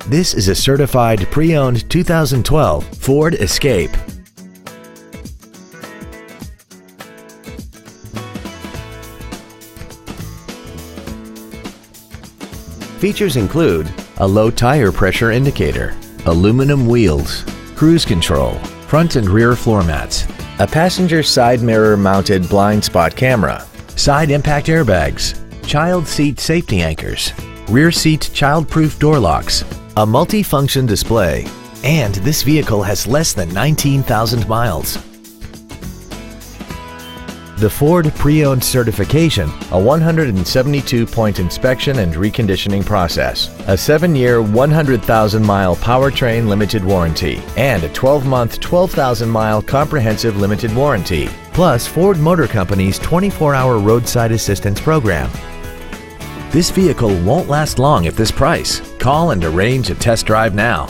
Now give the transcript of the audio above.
This is a certified pre-owned 2012 Ford Escape. Features include a low tire pressure indicator, aluminum wheels, cruise control, front and rear floor mats, a passenger side mirror mounted blind spot camera, side impact airbags, child seat safety anchors, rear seat child-proof door locks, a multi-function display, and this vehicle has less than 19,000 miles. The Ford Pre-Owned Certification, a 172-point inspection and reconditioning process, a 7-year, 100,000-mile powertrain limited warranty, and a 12-month, 12,000-mile comprehensive limited warranty, plus Ford Motor Company's 24-hour roadside assistance program. This vehicle won't last long at this price. Call and arrange a test drive now.